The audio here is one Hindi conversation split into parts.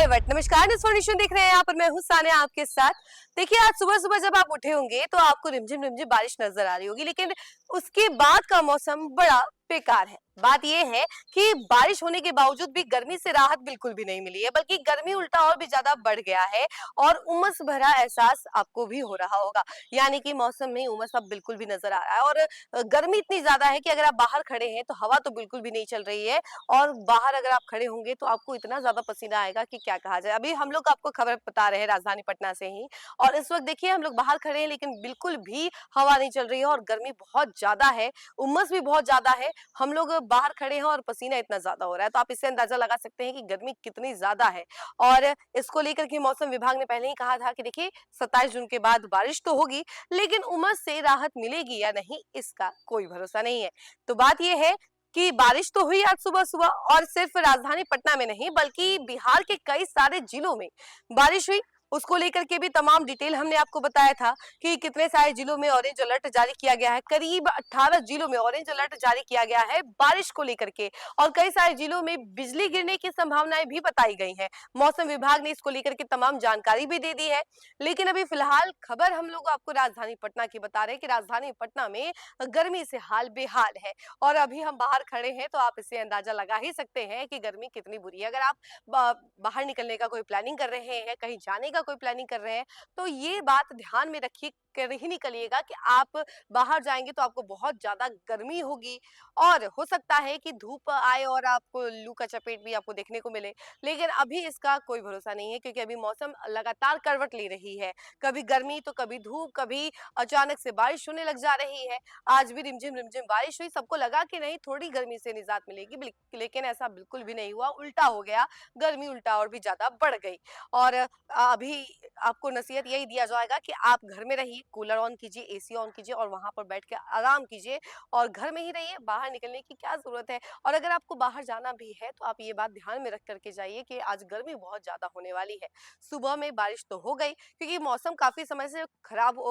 हाय नमस्कार, न्यूज़ देख रहे हैं। यहाँ पर मैं हूँ सानिया आपके साथ। देखिए, आज सुबह सुबह जब आप उठे होंगे तो आपको रिमझिम रिमझिम बारिश नजर आ रही होगी, लेकिन उसके बाद का मौसम बड़ा बेकार है। बात यह है कि बारिश होने के बावजूद भी गर्मी से राहत बिल्कुल भी नहीं मिली है, बल्कि गर्मी उल्टा और भी ज्यादा बढ़ गया है और उमस भरा एहसास आपको भी हो रहा होगा। यानी कि मौसम में उमस अब बिल्कुल भी नजर आ रहा है और गर्मी इतनी ज्यादा है कि अगर आप बाहर खड़े हैं तो हवा तो बिल्कुल भी नहीं चल रही है और बाहर अगर आप खड़े होंगे तो आपको इतना ज्यादा पसीना आएगा कि क्या कहा जाए। अभी हम लोग आपको खबर बता रहे हैं राजधानी पटना से ही, और इस वक्त देखिए हम लोग बाहर खड़े हैं लेकिन बिल्कुल भी हवा नहीं चल रही है और गर्मी बहुत ज्यादा है, उमस भी बहुत ज्यादा है। हम लोग बाहर खड़े हैं और पसीना इतना ज्यादा हो रहा है, तो आप इससे अंदाजा लगा सकते हैं कि गर्मी कितनी ज्यादा है। और इसको लेकर के मौसम विभाग ने पहले ही कहा था कि देखिए 27 जून के बाद बारिश तो होगी, लेकिन उमस से राहत मिलेगी या नहीं इसका कोई भरोसा नहीं है। तो बात यह है कि बारिश तो हुई आज सुबह सुबह, और सिर्फ राजधानी पटना में नहीं बल्कि बिहार के कई सारे जिलों में बारिश हुई। उसको लेकर के भी तमाम डिटेल हमने आपको बताया था कि कितने सारे जिलों में ऑरेंज अलर्ट जारी किया गया है। करीब 18 जिलों में ऑरेंज अलर्ट जारी किया गया है बारिश को लेकर के, और कई सारे जिलों में बिजली गिरने की संभावनाएं भी बताई गई हैं। मौसम विभाग ने इसको लेकर के तमाम जानकारी भी दे दी है। लेकिन अभी फिलहाल खबर हम लोग आपको राजधानी पटना की बता रहे हैं कि राजधानी पटना में गर्मी से हाल बेहाल है। और अभी हम बाहर खड़े हैं तो आप इससे अंदाजा लगा ही सकते हैं कि गर्मी कितनी बुरी है। अगर आप बाहर निकलने का कोई प्लानिंग कर रहे हैं, कहीं जाने का कोई प्लानिंग कर रहे हैं, तो ये बात ध्यान में रखिए, कर ही निकलिएगा कि आप बाहर जाएंगे तो आपको बहुत ज्यादा गर्मी होगी और हो सकता है कि धूप आए और आपको लू का चपेट भी आपको देखने को मिले। लेकिन अभी इसका कोई भरोसा नहीं है, क्योंकि अभी मौसम लगातार करवट ले रही है। कभी गर्मी तो कभी धूप, कभी अचानक से बारिश होने लग जा रही है। आज भी रिमझिम रिमझिम बारिश हुई, सबको लगा कि नहीं थोड़ी गर्मी से निजात मिलेगी, लेकिन ऐसा बिल्कुल भी नहीं हुआ, उल्टा हो गया। गर्मी उल्टा और भी ज्यादा बढ़ गई। और अभी आपको नसीहत यही दिया जाएगा कि आप घर में रहिए, कूलर ऑन कीजिए, एसी ऑन कीजिए और वहां पर बैठ के आराम कीजिए और घर में ही रहिए। बाहर निकलने की क्या जरूरत है। और अगर आपको बाहर जाना भी है तो आप ये बात ध्यान में रख करके जाइए कि आज गर्मी बहुत ज्यादा होने वाली है। सुबह में बारिश तो हो गई, क्योंकि मौसम काफी समय से खराब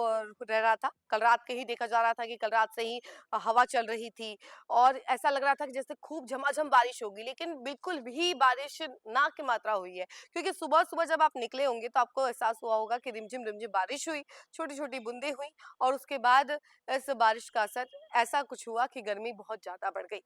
रह रहा था। कल रात के ही देखा जा रहा था कि कल रात से ही हवा चल रही थी और ऐसा लग रहा था कि जैसे खूब झमाझम बारिश होगी, लेकिन बिल्कुल भी बारिश ना की मात्रा हुई है। क्योंकि सुबह सुबह जब आप निकले होंगे तो आपको एहसास हुआ होगा कि रिमझिम रिमझिम बारिश हुई, छोटी छोटी बूंदें हुई, और उसके बाद इस बारिश का असर ऐसा कुछ हुआ कि गर्मी बहुत ज्यादा बढ़ गई।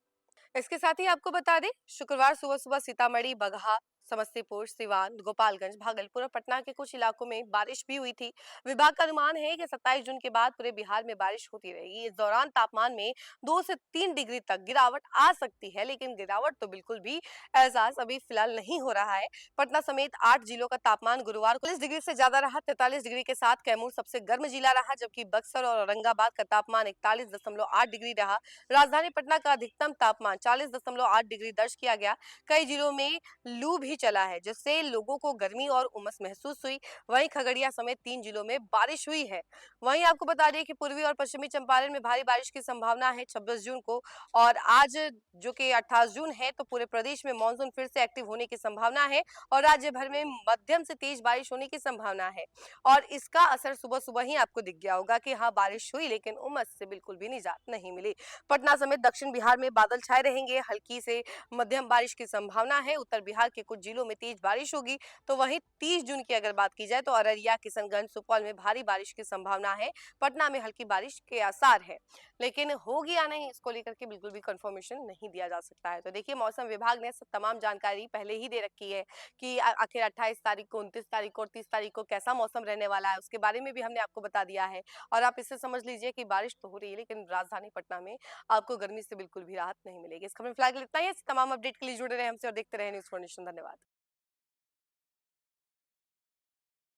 इसके साथ ही आपको बता दें, शुक्रवार सुबह सुबह सीतामढ़ी, बगहा, समस्तीपुर, सिवान, गोपालगंज, भागलपुर और पटना के कुछ इलाकों में बारिश भी हुई थी। विभाग का अनुमान है कि 27 जून के बाद पूरे बिहार में बारिश होती रहेगी। इस दौरान तापमान में 2 से 3 डिग्री तक गिरावट आ सकती है, लेकिन गिरावट तो बिल्कुल भी एहसास अभी फिलहाल नहीं हो रहा है। पटना समेत 8 जिलों का तापमान गुरुवार को 40 डिग्री से ज्यादा रहा। 43 डिग्री के साथ कैमूर सबसे गर्म जिला रहा, जबकि बक्सर और औरंगाबाद का तापमान 41.8 डिग्री रहा। राजधानी पटना का अधिकतम तापमान 40.8 डिग्री दर्ज किया गया। कई जिलों में लू भी चला है, जिससे लोगों को गर्मी और उमस महसूस हुई। वहीं खगड़िया समेत 3 जिलों में बारिश हुई है। वहीं आपको बता दें कि पूर्वी और पश्चिमी चंपारण में भारी बारिश की संभावना है 26 जून को, और आज जो कि 28 जून है, तो पूरे प्रदेश में मानसून फिर से एक्टिव होने की संभावना है और राज्य भर में मध्यम से तेज बारिश होने की संभावना है। और इसका असर सुबह सुबह ही आपको दिख गया होगा कि हाँ बारिश हुई, लेकिन उमस से बिल्कुल भी निजात नहीं मिली। पटना समेत दक्षिण बिहार में बादल छाए रहेंगे, हल्की से मध्यम बारिश की संभावना है। उत्तर बिहार के कुछ जिलों में तेज बारिश होगी। तो वहीं 30 जून की अगर बात की जाए तो अररिया, किशनगंज, सुपौल में भारी बारिश की संभावना है। पटना में हल्की बारिश के आसार है, लेकिन होगी या नहीं इसको लेकर के बिल्कुल भी कंफर्मेशन नहीं दिया जा सकता है। तो देखिए, मौसम विभाग ने तमाम जानकारी पहले ही दे रखी है कि आखिर 28 तारीख को, 29 तारीख को और 30 तारीख को कैसा मौसम रहने वाला है, उसके बारे में भी हमने आपको बता दिया है। और आप इससे समझ लीजिए कि बारिश तो हो रही है, लेकिन राजधानी पटना में आपको गर्मी से बिल्कुल भी राहत नहीं मिलेगी। इस खबर में फिलहाल इतना ही है। तमाम अपडेट के लिए जुड़े रहे हमसे और देखते रहे न्यूज़ फॉर नेशन। धन्यवाद।